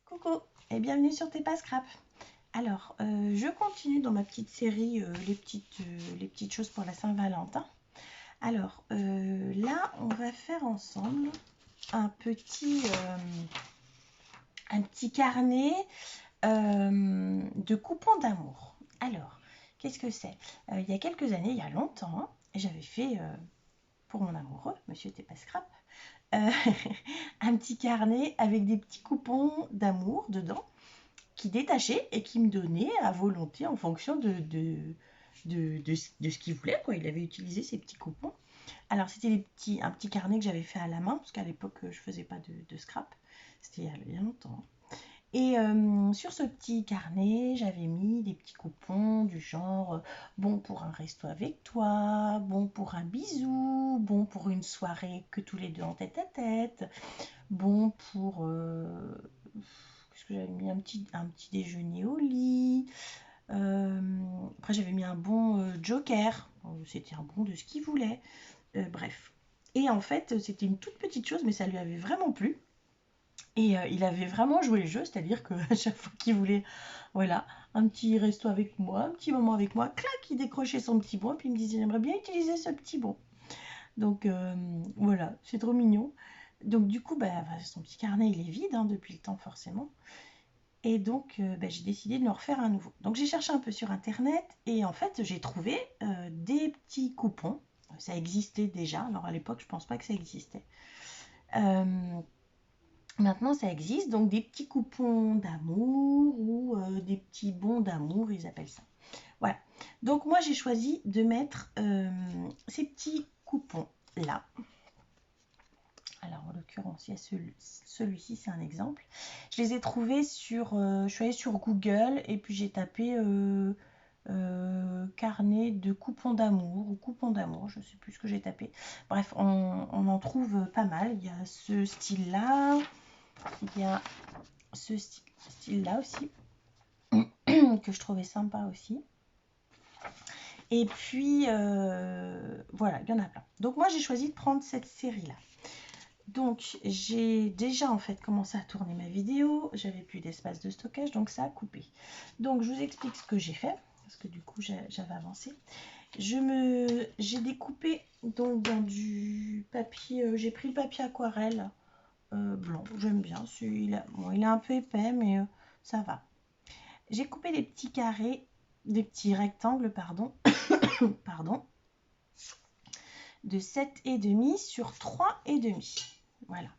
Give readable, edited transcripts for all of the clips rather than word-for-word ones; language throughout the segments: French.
Coucou et bienvenue sur T'es pas scrap. Alors, je continue dans ma petite série les petites choses pour la Saint-Valentin. Alors, là, on va faire ensemble un petit carnet de coupons d'amour. Alors, qu'est-ce que c'est? Il y a quelques années, il y a longtemps, j'avais fait pour mon amoureux, Monsieur T'es pas scrap, un petit carnet avec des petits coupons d'amour dedans qui détachait et qui me donnait à volonté en fonction de ce qu'il voulait, quoi. Il avait utilisé ces petits coupons. Alors c'était un petit carnet que j'avais fait à la main, parce qu'à l'époque je faisais pas de scrap, c'était il y a longtemps. Et sur ce petit carnet, j'avais mis des petits coupons du genre bon pour un resto avec toi, bon pour un bisou, bon pour une soirée que tous les deux en tête à tête, bon pour qu'est-ce que j'avais mis, un petit déjeuner au lit. Après j'avais mis un bon joker, c'était un bon de ce qu'il voulait. Bref. Et en fait c'était une toute petite chose, mais ça lui avait vraiment plu. Et il avait vraiment joué le jeu, c'est-à-dire qu'à chaque fois qu'il voulait, voilà, un petit resto avec moi, un petit moment avec moi, clac, il décrochait son petit bon, et puis il me disait j'aimerais bien utiliser ce petit bon. Donc voilà, c'est trop mignon. Donc du coup, son petit carnet il est vide depuis le temps forcément. Et donc j'ai décidé de me refaire un nouveau. Donc j'ai cherché un peu sur internet et en fait j'ai trouvé des petits coupons. Ça existait déjà, alors à l'époque je pense pas que ça existait. Maintenant ça existe, donc des petits coupons d'amour ou des petits bons d'amour, ils appellent ça. Voilà, donc moi j'ai choisi de mettre ces petits coupons là. Alors en l'occurrence il y a celui-ci, c'est un exemple. Je les ai trouvés sur, je suis allée sur Google et puis j'ai tapé carnet de coupons d'amour ou coupons d'amour, je ne sais plus ce que j'ai tapé. Bref, on en trouve pas mal. Il y a ce style-là, il y a ce style-là aussi que je trouvais sympa aussi. Et puis voilà, il y en a plein. Donc moi j'ai choisi de prendre cette série-là. Donc j'ai déjà en fait commencé à tourner ma vidéo, j'avais plus d'espace de stockage, donc ça a coupé. Donc je vous explique ce que j'ai fait, parce que du coup j'avais avancé. J'ai découpé donc dans du papier, j'ai pris le papier aquarelle blanc, j'aime bien celui-là. Bon, il est un peu épais, mais ça va. J'ai coupé des petits carrés, des petits rectangles, pardon, pardon, de 7,5 sur 3,5. Voilà.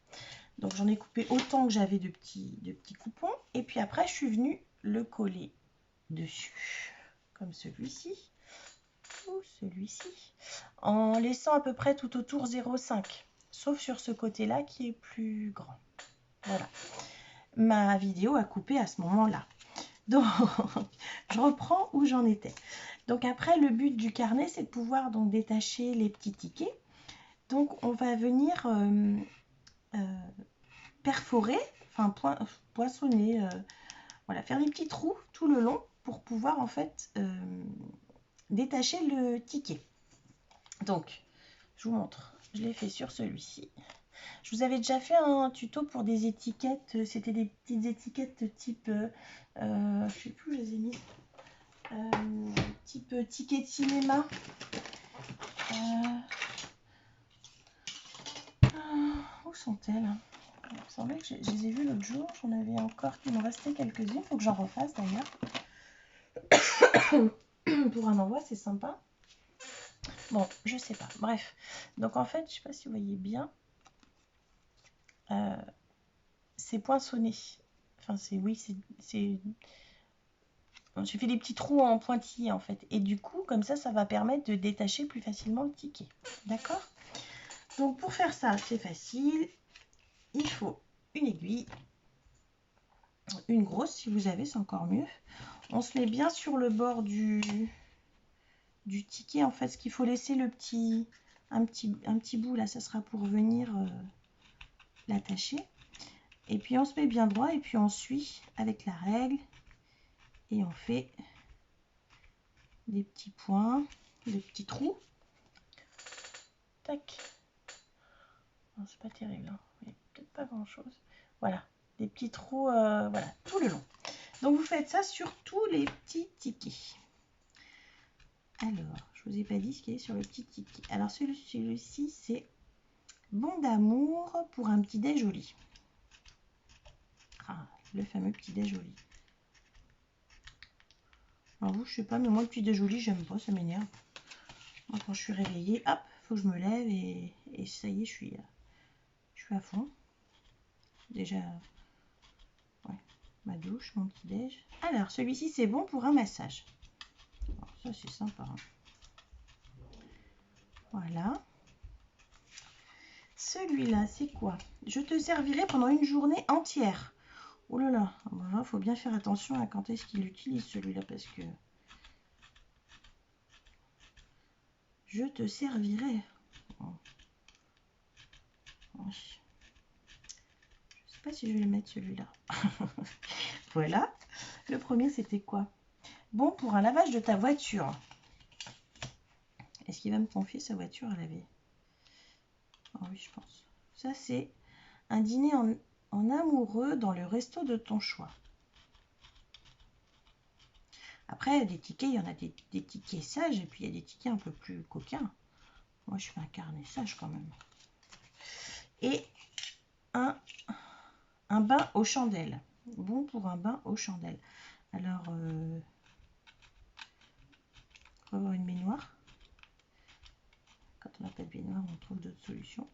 Donc j'en ai coupé autant que j'avais de petits coupons. Et puis après, je suis venue le coller dessus, comme celui-ci ou celui-ci, en laissant à peu près tout autour 0,5, sauf sur ce côté-là qui est plus grand. Voilà. Ma vidéo a coupé à ce moment-là. Donc, je reprends où j'en étais. Donc après, le but du carnet, c'est de pouvoir donc détacher les petits tickets. Donc on va venir perforer, enfin poinçonner, voilà, faire des petits trous tout le long pour pouvoir en fait détacher le ticket. Donc, je vous montre. Je l'ai fait sur celui-ci. Je vous avais déjà fait un tuto pour des étiquettes. C'était des petites étiquettes type, je sais plus où je les ai mis, type ticket de cinéma. Où sont-elles? Il me semblait que je les ai vues l'autre jour. J'en avais encore, il m'en restait quelques-unes. Il faut que j'en refasse d'ailleurs. Pour un envoi, c'est sympa. Bon, je sais pas. Bref. Donc en fait, je sais pas si vous voyez bien. C'est poinçonné. Enfin, j'ai fait des petits trous en pointillés en fait. Et du coup, comme ça va permettre de détacher plus facilement le ticket. D'accord? Donc pour faire ça, c'est facile. Il faut une aiguille. Une grosse, si vous avez, c'est encore mieux. On se met bien sur le bord du ticket en fait, ce qu'il faut laisser un petit bout là, ça sera pour venir l'attacher. Et puis on se met bien droit et puis on suit avec la règle et on fait des petits points, des petits trous. Tac. C'est pas terrible, hein. Peut-être pas grand chose. Voilà, des petits trous, voilà, tout le long. Donc vous faites ça sur tous les petits tickets. Alors, je vous ai pas dit ce qu'il y a sur le petit ticket. Alors celui-ci, c'est bon d'amour pour un petit déj au lit. Ah, le fameux petit déj au lit. Alors vous, je sais pas, mais moi le petit déj au lit, j'aime pas, ça m'énerve. Moi, quand je suis réveillée, hop, faut que je me lève et ça y est, je suis à fond. Déjà, ouais, ma douche, mon petit déj. Alors, celui-ci, c'est bon pour un massage. Alors, ça, c'est sympa. Hein. Voilà. Celui-là, c'est quoi? Je te servirai pendant une journée entière. Oh là là, il faut bien faire attention à quand est-ce qu'il utilise celui-là parce que je te servirai. Oh. Oh. Je sais pas si je vais le mettre celui-là. Voilà. Le premier, c'était quoi? Bon pour un lavage de ta voiture. Est-ce qu'il va me confier sa voiture à laver? Oh oui, je pense. Ça, c'est un dîner en amoureux dans le resto de ton choix. Après, des tickets, il y en a des tickets sages et puis il y a des tickets un peu plus coquins. Moi, je fais un carnet sage quand même. Et un bain aux chandelles. Bon pour un bain aux chandelles. Alors, on va avoir une baignoire. Quand on n'a pas de baignoire, on trouve d'autres solutions.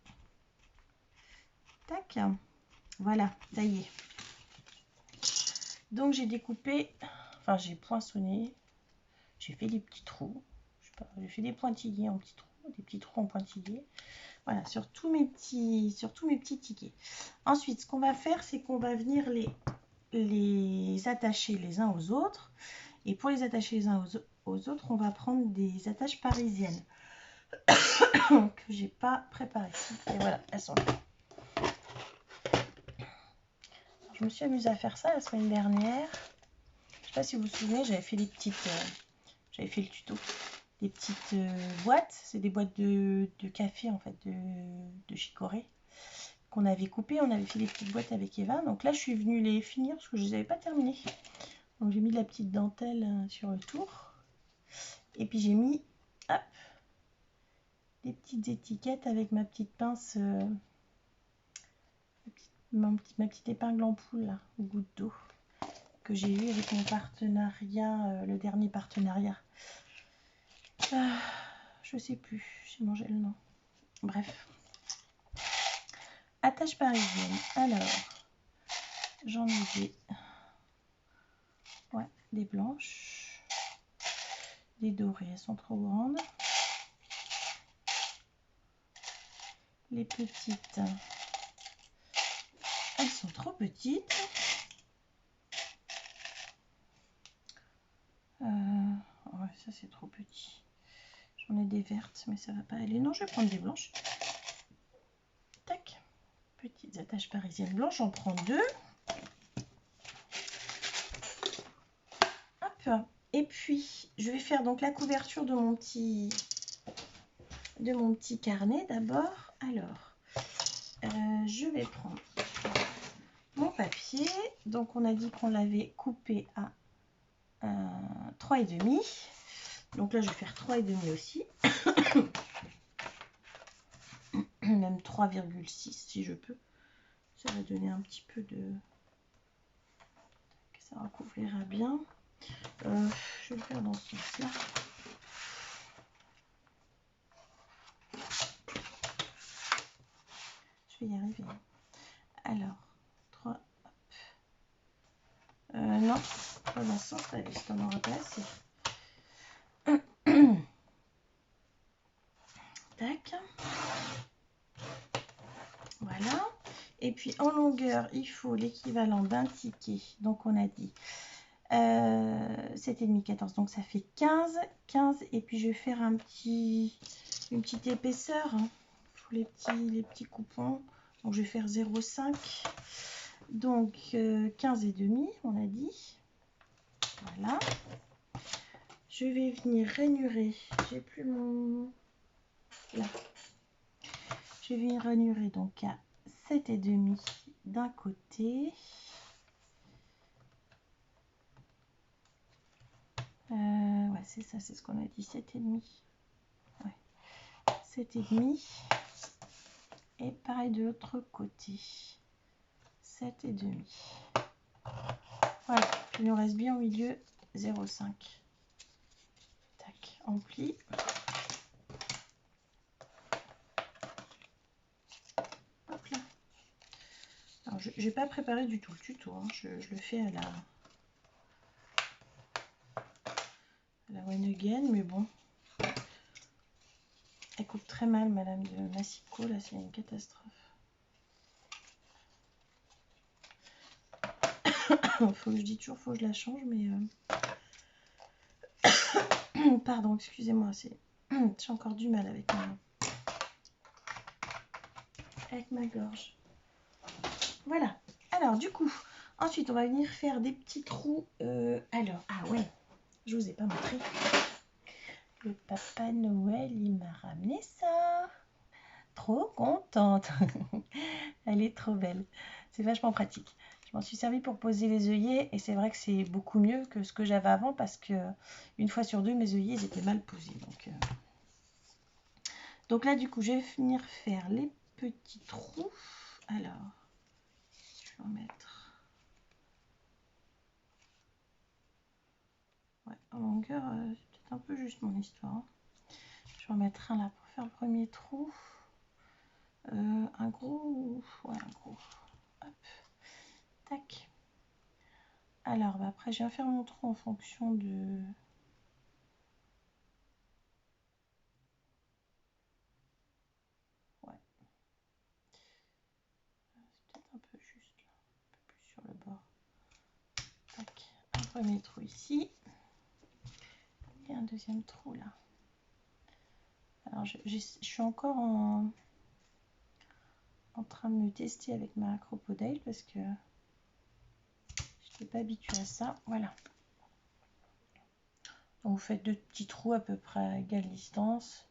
Tac. Voilà, ça y est. Donc, j'ai découpé, enfin, j'ai poinçonné. J'ai fait des petits trous. Je sais pas, j'ai fait des pointillés en petits trous, des petits trous en pointillés. Voilà, sur tous mes petits tickets. Ensuite, ce qu'on va faire, c'est qu'on va venir les attacher les uns aux autres. Et pour les attacher les uns aux autres, on va prendre des attaches parisiennes que j'ai pas préparées. Et voilà, elles sont là. Je me suis amusée à faire ça la semaine dernière. Je sais pas si vous vous souvenez, j'avais fait les petites, j'avais fait le tuto. Des petites boîtes, c'est des boîtes de café en fait, de chicorée qu'on avait coupées. On avait fait des petites boîtes avec Eva. Donc là, je suis venue les finir parce que je les avais pas terminées. Donc j'ai mis de la petite dentelle sur le tour. Et puis j'ai mis hop, des petites étiquettes avec ma petite pince, ma petite épingle en poule là, aux gouttes d'eau que j'ai eu avec mon partenariat, le dernier partenariat. Je sais plus, j'ai mangé le nom. Bref. Attache parisienne. Alors, j'en ai des blanches, des dorées, elles sont trop grandes. Les petites, elles sont trop petites. Ouais, ça c'est trop petit. J'en ai des vertes, mais ça va pas aller. Non, je vais prendre des blanches. Tac. Petites attaches parisiennes blanches, j'en prends deux. Hop. Et puis, je vais faire donc la couverture de mon petit carnet d'abord. Alors, je vais prendre mon papier. Donc, on a dit qu'on l'avait coupé à 3,5. Donc là, je vais faire 3,5 aussi. Même 3,6 si je peux. Ça va donner un petit peu de... Ça recouvrira bien. Je vais le faire dans ce sens-là. Je vais y arriver. Alors, 3. Non, pas dans ce sens-là, je t'en aurais pas assez. Tac. Voilà. Et puis en longueur, il faut l'équivalent d'un ticket. Donc on a dit 7,5, 14. Donc ça fait 15. 15. Et puis je vais faire une petite épaisseur hein, pour les petits coupons. Donc je vais faire 0,5. Donc 15,5, on a dit. Voilà. Je vais venir ranurer. J'ai plus mon... Là. Je vais venir ranurer donc à 7,5 d'un côté. Ouais, c'est ça, c'est ce qu'on a dit, 7,5. Ouais. 7,5. Et pareil de l'autre côté. 7,5. Voilà, puis il nous reste bien au milieu 0,5. Tac, on plie. Hop là. Alors, je n'ai pas préparé du tout le tuto, hein. Je le fais à la one again, mais bon. Elle coupe très mal, madame de Massico, là, c'est une catastrophe. Faut que je dis toujours, faut que je la change, mais... Pardon, excusez-moi, j'ai encore du mal avec ma gorge. Voilà. Alors, du coup, ensuite, on va venir faire des petits trous. Alors, ah ouais, je vous ai pas montré. Le Papa Noël, il m'a ramené ça. Trop contente. Elle est trop belle. C'est vachement pratique. Je m'en suis servi pour poser les œillets et c'est vrai que c'est beaucoup mieux que ce que j'avais avant parce que une fois sur deux, mes œillets ils étaient mal posés. Donc là, du coup, je vais venir faire les petits trous. Alors, je vais en mettre... Ouais, en longueur, c'est peut-être un peu juste mon histoire. Hein. Je vais en mettre un là pour faire le premier trou. Un gros... Ouais, un gros. Hop. Tac. Alors, bah, après, je viens faire mon trou en fonction de... Ouais. C'est peut-être un peu juste là. Un peu plus sur le bord. Tac. Un premier trou ici. Et un deuxième trou là. Alors, je suis encore en train de me tester avec ma crocodile parce que je n'étais pas habituée à ça. Voilà. Donc, vous faites 2 petits trous à peu près à égale distance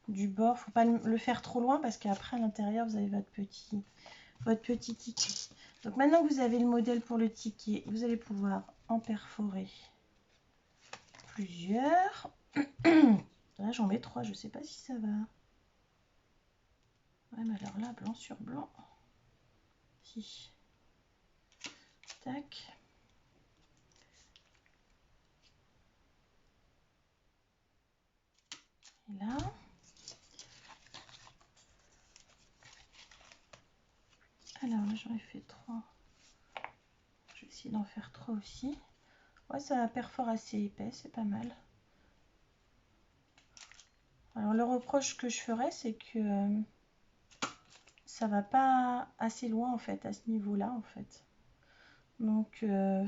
du bord. Faut pas le faire trop loin parce qu'après à l'intérieur vous avez votre petit ticket. Donc maintenant que vous avez le modèle pour le ticket, vous allez pouvoir en perforer plusieurs. Là j'en mets 3, je sais pas si ça va. Ouais, mais alors là, blanc sur blanc. Si. Tac. Et là. Alors là, j'en ai fait 3. Je vais essayer d'en faire 3 aussi. Ouais, ça perfore assez épais, c'est pas mal. Alors le reproche que je ferais, c'est que ça va pas assez loin en fait, à ce niveau-là en fait. Donc c'est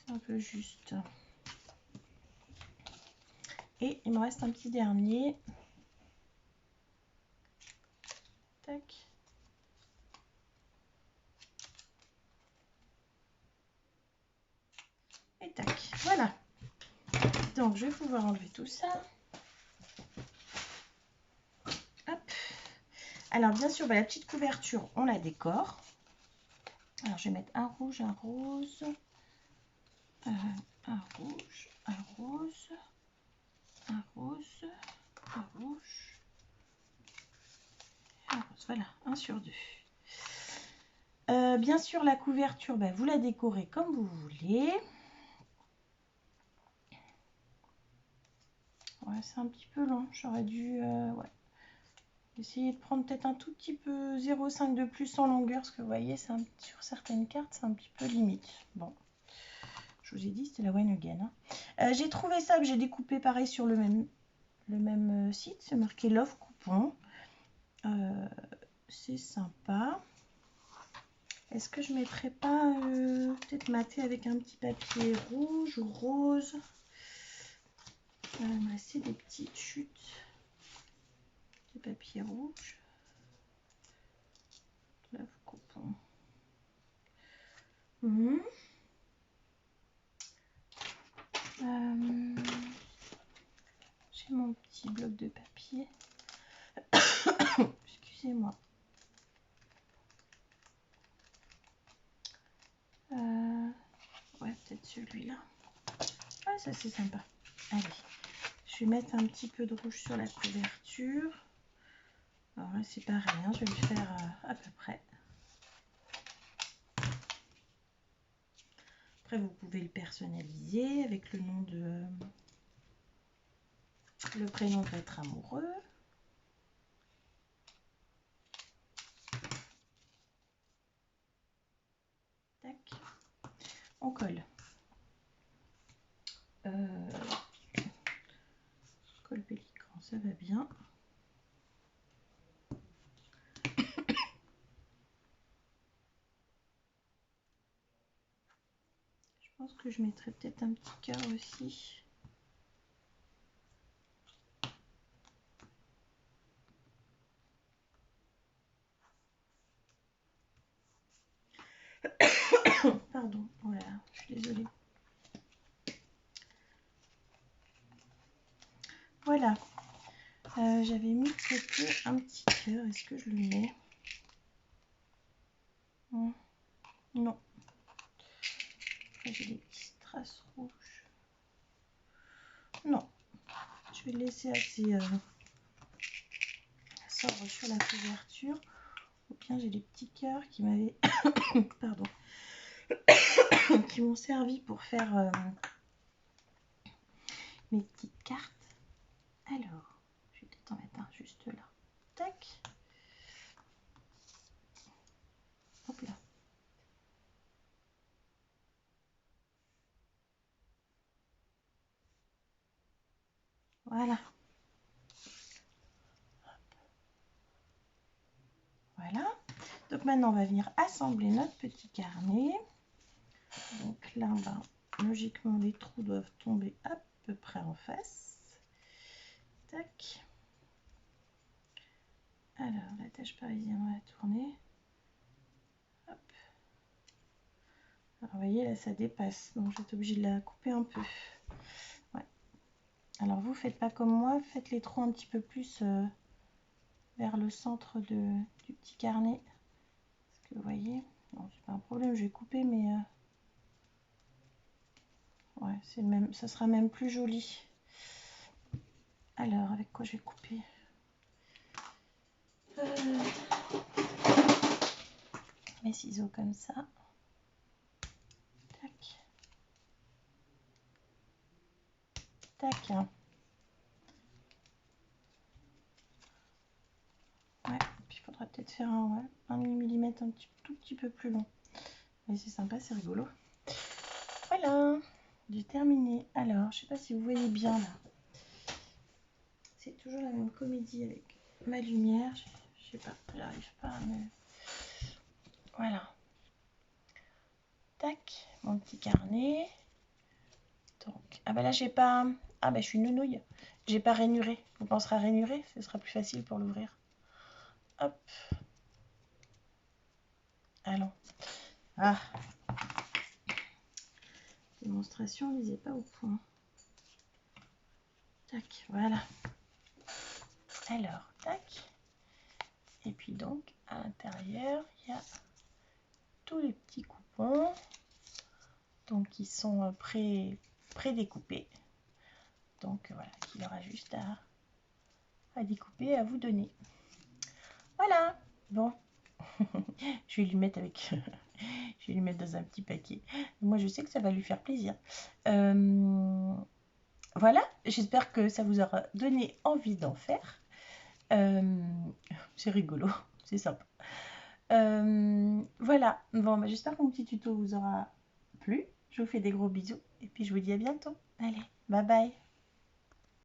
un peu juste. Et il me reste un petit dernier. Tac. Et tac. Voilà. Donc je vais pouvoir enlever tout ça. Hop. Alors bien sûr, bah, la petite couverture, on la décore. Alors je vais mettre un rouge, un rose, un rouge, un rose, un rose, un rouge, un rose. Voilà, 1 sur 2. Bien sûr, la couverture, bah, vous la décorez comme vous voulez. Ouais, c'est un petit peu long. J'aurais dû ouais, essayer de prendre peut-être un tout petit peu 0,5 de plus en longueur. Parce que vous voyez, sur certaines cartes, c'est un petit peu limite. Bon, je vous ai dit, c'était la One Again. Hein. J'ai trouvé ça que j'ai découpé pareil sur le même site. C'est marqué Love Coupon. C'est sympa. Est-ce que je ne mettrais pas peut-être maté avec un petit papier rouge ou rose? Il va me rester des petites chutes de papier rouge. Love Coupon. J'ai mon petit petit bloc de papier. Excusez-moi. Ouais, peut-être celui-là. Ah, ça c'est sympa. Allez, je vais mettre un petit peu de rouge sur la couverture. Alors là, c'est pareil, hein, je vais le faire à peu près. Après, vous pouvez le personnaliser avec le nom de... le prénom de votre amoureux. Tac. On colle. Colle pellicule, ça va bien. Je pense que je mettrai peut-être un petit cœur aussi. Pardon, oh là là, je suis désolée. Voilà, j'avais mis de côté un petit cœur. Est-ce que je le mets? Non. Après, j'ai des petites traces rouges. Non, je vais le laisser assez sobre sur la couverture. Ou bien j'ai des petits cœurs qui m'avaient pardon, qui m'ont servi pour faire mes petites cartes. Alors, je vais peut-être en mettre un juste là. Tac. Hop là. Voilà. Voilà. Donc maintenant, on va venir assembler notre petit carnet. Donc là, ben, logiquement, les trous doivent tomber à peu près en face. Tac. Alors, la tâche parisienne, on va la tourner. Hop. Alors, vous voyez, là, ça dépasse. Donc, je vais être obligée de la couper un peu. Ouais. Alors, vous, faites pas comme moi. Faites les trous un petit peu plus vers le centre du petit carnet. Parce que, vous voyez, non, c'est pas un problème, je vais couper, mais... ouais, c'est le même, ça sera même plus joli. Alors, avec quoi je vais couper? Mes ciseaux comme ça. Tac. Tac. Ouais, puis il faudra peut-être faire un millimètre tout petit peu plus long. Mais c'est sympa, c'est rigolo. Voilà, j'ai terminé. Alors, je sais pas si vous voyez bien là. C'est toujours la même comédie avec ma lumière. Je sais pas, j'arrive pas à me... Voilà. Tac, mon petit carnet. Donc, ah bah là j'ai pas... Ah bah je suis nounouille. J'ai pas rainuré. Vous penserez à rainurer, ce sera plus facile pour l'ouvrir. Hop. Allons. Ah. Démonstration, lisez pas au point. Tac, voilà. Alors, tac. Et puis donc, à l'intérieur, il y a tous les petits coupons. Donc, qui sont pré-découpés. Donc, voilà, il aura juste à découper et à vous donner. Voilà. Bon. Je vais lui mettre avec... je vais lui mettre dans un petit paquet. Moi, je sais que ça va lui faire plaisir. Voilà. J'espère que ça vous aura donné envie d'en faire. C'est rigolo. C'est sympa. Voilà. Bon, bah, j'espère que mon petit tuto vous aura plu. Je vous fais des gros bisous. Et puis, je vous dis à bientôt. Allez, bye bye.